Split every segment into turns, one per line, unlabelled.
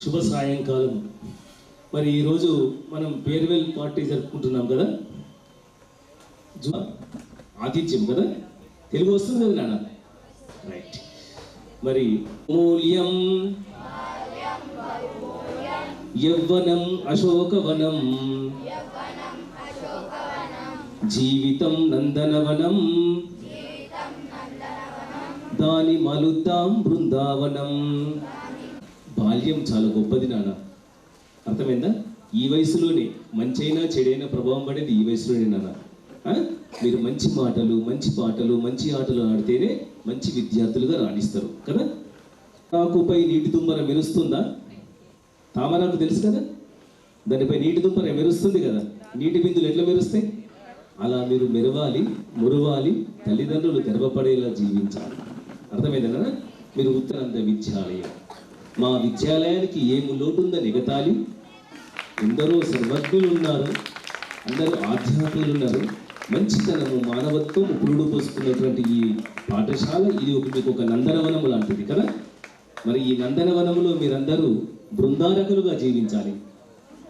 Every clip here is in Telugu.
శుభ సాయంకాలం. మరి ఈరోజు మనం ఫేర్వెల్ పార్టీ జరుపుకుంటున్నాం కదా, ఆతిథ్యం కదా, తెలుగు వస్తుంది కదా నాన్న, రైట్. మరి మూల్యం యవ్వనం అశోకవనం, జీవితం నందనవనం, దాని మలుద్దాం బృందావనం. బాల్యం చాలా గొప్పది నాన్న, అర్థమైందా? ఈ వయసులోనే మంచైనా చెడైనా ప్రభావం పడేది ఈ వయసులోనే నాన్న. మీరు మంచి మాటలు, మంచి పాటలు, మంచి ఆటలు ఆడితేనే మంచి విద్యార్థులుగా రాణిస్తారు కదా. తాకుపై నీటి దుంబర మెరుస్తుందా? తామరాకు తెలుసు కదా, దానిపై నీటి దుంబర మెరుస్తుంది కదా. నీటి బిందులు ఎట్లా మెరుస్తాయి? అలా మీరు మెరవాలి, మురవాలి, తల్లిదండ్రులు గర్వపడేలా జీవించాలి. అర్థమైందా? మీరు ఉత్తరాంధ్ర విద్యాలయం, మా విద్యాలయానికి ఏమి లోటుందని ఎగతాలి. ఎందరో సర్వజ్ఞులు ఉన్నారు, అందరూ ఆధ్యాత్మికులు ఉన్నారు. మంచితనము, మానవత్వం పురుడు పోసుకున్నటువంటి ఈ పాఠశాల ఇది మీకు ఒక నందనవనం లాంటిది కదా. మరి ఈ నందనవనంలో మీరందరూ బృందారకులుగా జీవించాలి.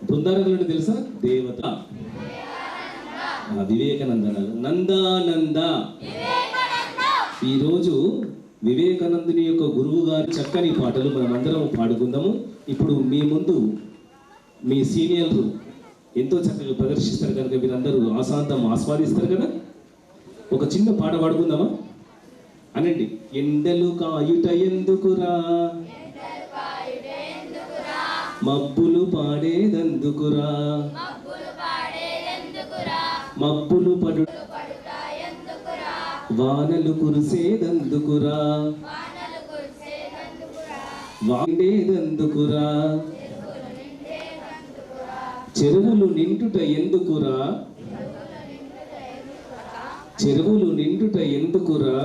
బృందారకులు అంటే తెలుసా? దేవత, వివేకానంద, నందానంద. ఈరోజు వివేకానందుని యొక్క గురువు గారి చక్కని పాటలు మనం అందరం పాడుకుందాము. ఇప్పుడు మీ ముందు మీ సీనియర్లు ఎంతో చక్కగా ప్రదర్శిస్తారు కనుక మీరందరూ ఆశాంతం ఆస్వాదిస్తారు కదా. ఒక చిన్న పాట పాడుకుందామా? అనండి. ఎండలు కాయుట ఎందుకురా, మబ్బులు పాడేదందుకురా, మబ్బులు పడు వానలు కురిసేదందుకురా, వాండేదందుకురా, చెరువులు నిండుట ఎందుకురా, చెరువులు నిండుట ఎందుకురా,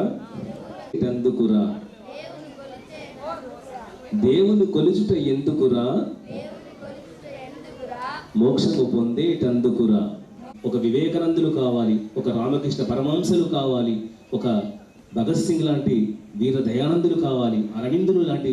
అందుకురా, దేవుని కొలుచుట ఎందుకురా, మోక్షము పొందేటందుకురా. ఒక వివేకానందులు కావాలి, ఒక రామకృష్ణ పరమహంసలు కావాలి, ఒక భగత్ సింగ్ లాంటి వీర దయానందులు కావాలి, అరవిందులు లాంటి